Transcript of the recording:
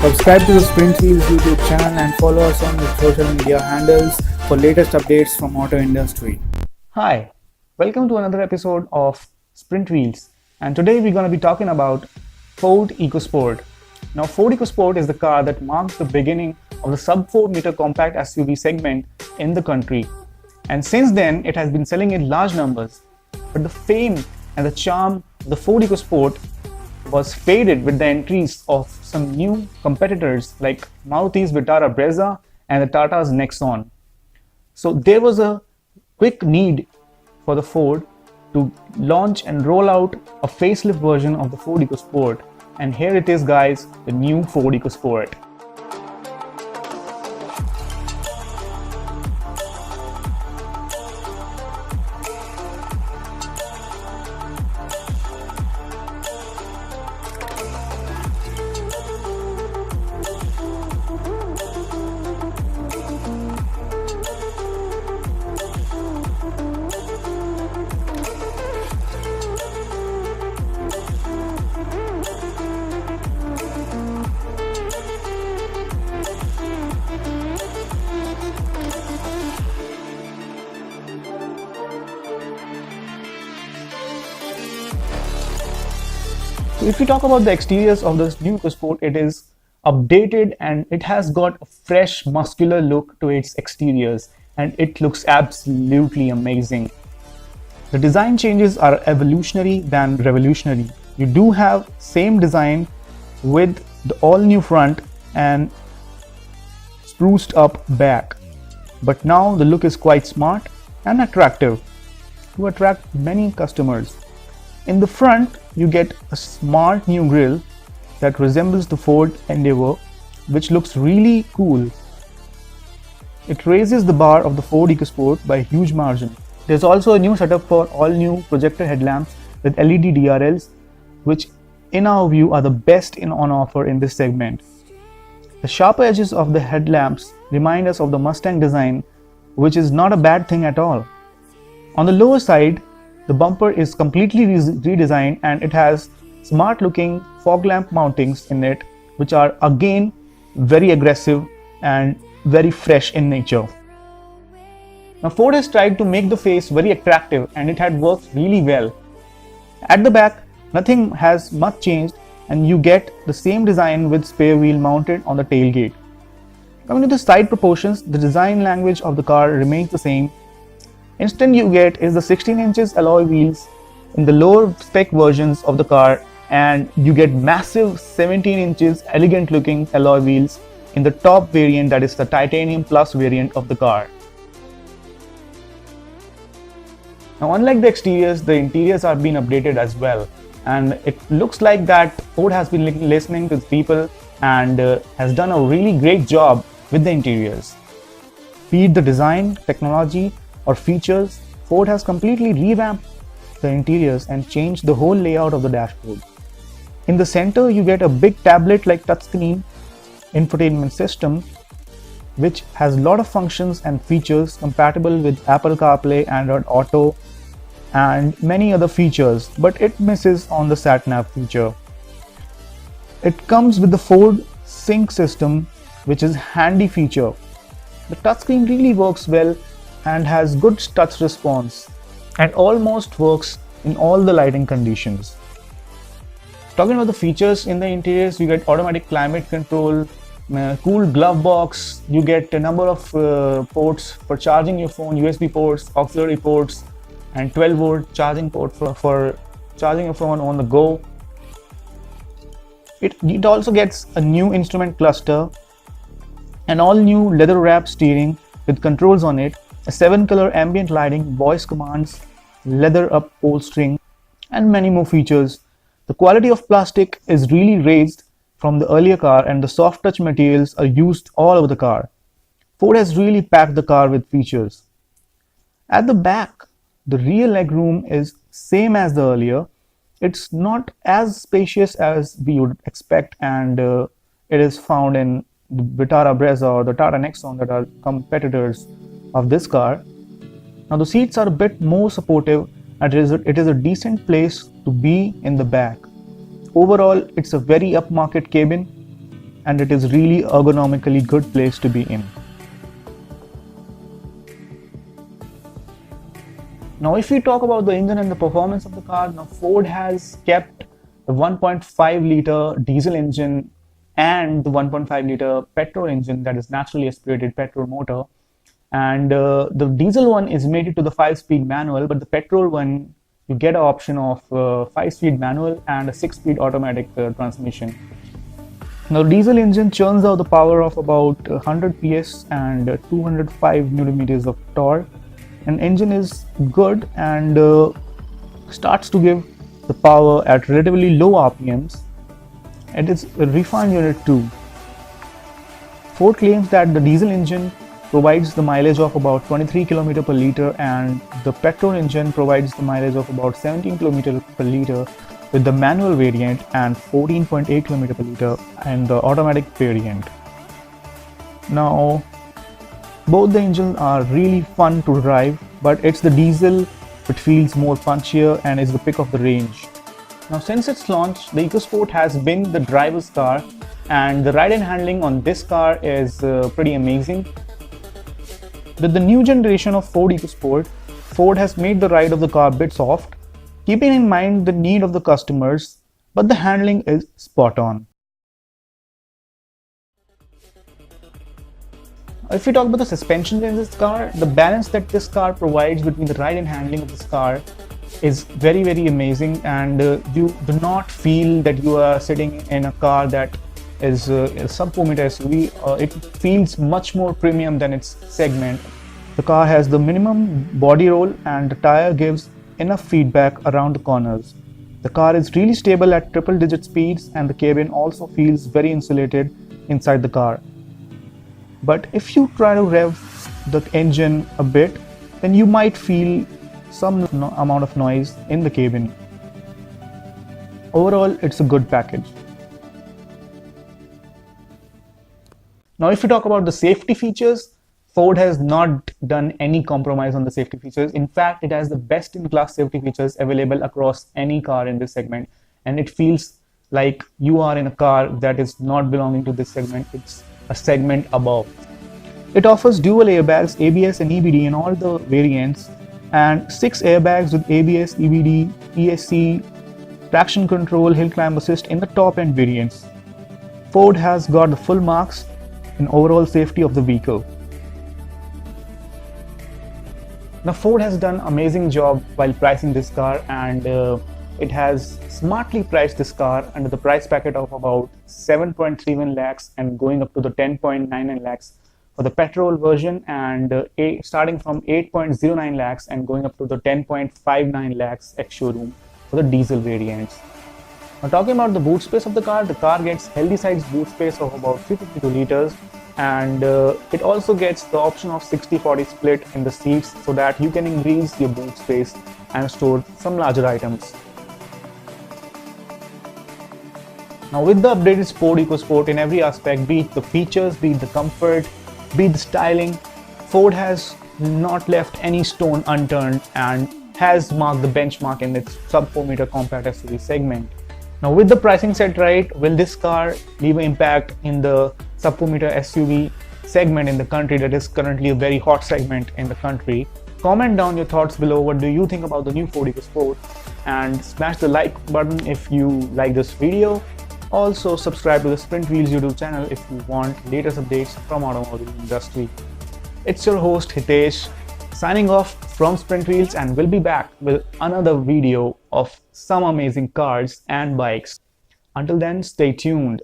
Subscribe to the Sprintwheelz YouTube channel and follow us on the social media handles for latest updates from auto industry. Hi, welcome to another episode of Sprintwheelz, and today we're going to be talking about Ford Ecosport. Now, Ford Ecosport is the car that marks the beginning of the sub 4 meter compact SUV segment in the country, and since then it has been selling in large numbers. But the fame and the charm of the Ford Ecosport was faded with the entries of some new competitors like Maruti's Vitara Brezza and the Tata's Nexon. So there was a quick need for the Ford to launch and roll out a facelift version of the Ford EcoSport, and here it is guys, the new Ford EcoSport. If we talk about the exteriors of this new EcoSport, it is updated and it has got a fresh muscular look to its exteriors, and it looks absolutely amazing. The design changes are evolutionary than revolutionary. You do have same design with the all new front and spruced up back, but now the look is quite smart and attractive to attract many customers. In the front, you get a smart new grille that resembles the Ford Endeavour, which looks really cool. It raises the bar of the Ford EcoSport by a huge margin. There's also a new setup for all new projector headlamps with LED DRLs, which in our view are the best on offer in this segment. The sharper edges of the headlamps remind us of the Mustang design, which is not a bad thing at all. On the lower side, the bumper is completely redesigned and it has smart looking fog lamp mountings in it, which are again very aggressive and very fresh in nature. Now, Ford has tried to make the face very attractive and it had worked really well. At the back, nothing has much changed and you get the same design with spare wheel mounted on the tailgate. Coming to the side proportions, the design language of the car remains the same. Instead you get is the 16 inches alloy wheels in the lower spec versions of the car, and you get massive 17 inches elegant looking alloy wheels in the top variant, that is the Titanium Plus variant of the car. Now, unlike the exteriors, the interiors are being updated as well, and it looks like that Ford has been listening to people and has done a really great job with the interiors. Be it the design, technology or features, Ford has completely revamped the interiors and changed the whole layout of the dashboard. In the center, you get a big tablet-like touchscreen infotainment system, which has a lot of functions and features compatible with Apple CarPlay, Android Auto, and many other features, but it misses on the sat-nav feature. It comes with the Ford Sync system, which is a handy feature. The touchscreen really works well and has good touch response and almost works in all the lighting conditions. Talking about the features in the interiors, you get automatic climate control, cool glove box, you get a number of ports for charging your phone, USB ports, auxiliary ports, and 12-volt charging port for charging your phone on the go. It also gets a new instrument cluster, an all new leather wrapped steering with controls on it, a 7-color ambient lighting, voice commands, leather upholstering, and many more features. The quality of plastic is really raised from the earlier car and the soft touch materials are used all over the car. Ford has really packed the car with features. At the back, the rear legroom is same as the earlier. It's not as spacious as we would expect, and it is found in the Vitara Brezza or the Tata Nexon that are competitors of this car. Now the seats are a bit more supportive and it is a decent place to be in the back. Overall, it's a very upmarket cabin and it is really ergonomically good place to be in. Now if we talk about the engine and the performance of the car, now Ford has kept the 1.5 liter diesel engine and the 1.5 liter petrol engine, that is naturally aspirated petrol motor, and the diesel one is mated to the 5-speed manual, but the petrol one you get an option of 5-speed manual and a 6-speed automatic transmission. Now diesel engine churns out the power of about 100 PS and 205 newton-meters of torque. An engine is good and starts to give the power at relatively low RPMs. It is a refined unit too. Ford claims that the diesel engine provides the mileage of about 23 km per liter and the petrol engine provides the mileage of about 17 km per liter with the manual variant and 14.8 km per liter and the automatic variant. Now both the engines are really fun to drive, but it's the diesel which feels more punchier and is the pick of the range. Now since its launch, the Ecosport has been the driver's car and the ride and handling on this car is pretty amazing. With the new generation of Ford Ecosport, Ford has made the ride of the car a bit soft, keeping in mind the need of the customers, but the handling is spot on. If we talk about the suspension in this car, the balance that this car provides between the ride and handling of this car is very amazing, and you do not feel that you are sitting in a car that is a sub-4-meter SUV. It feels much more premium than its segment. The car has the minimum body roll and the tire gives enough feedback around the corners. The car is really stable at triple-digit speeds and the cabin also feels very insulated inside the car. But if you try to rev the engine a bit, then you might feel some amount of noise in the cabin. Overall, it's a good package. Now, if we talk about the safety features, Ford has not done any compromise on the safety features. In fact, it has the best-in-class safety features available across any car in this segment, and it feels like you are in a car that is not belonging to this segment. It's a segment above. It offers dual airbags, ABS and EBD in all the variants, and 6 airbags with ABS, EBD, ESC, traction control, hill climb assist in the top end variants. Ford has got the full marks in overall safety of the vehicle. Now Ford has done an amazing job while pricing this car, and it has smartly priced this car under the price bracket of about 7.31 lakhs and going up to the 10.99 lakhs for the petrol version, and starting from 8.09 lakhs and going up to the 10.59 lakhs ex-showroom for the diesel variants. Now talking about the boot space of the car gets healthy sized boot space of about 352 liters, and it also gets the option of 60-40 split in the seats so that you can increase your boot space and store some larger items. Now with the updated Ford Ecosport in every aspect, be it the features, be it the comfort, be it the styling, Ford has not left any stone unturned and has marked the benchmark in its sub-4-meter compact SUV segment. Now with the pricing set right, will this car leave an impact in the sub-4-meter SUV segment in the country that is currently a very hot segment in the country? Comment down your thoughts below. What do you think about the new Ford Ecosport? And smash the like button if you like this video. Also subscribe to the Sprintwheelz YouTube channel if you want latest updates from automotive industry. It's your host Hitesh signing off from Sprintwheelz, and we'll be back with another video of some amazing cars and bikes. Until then, stay tuned.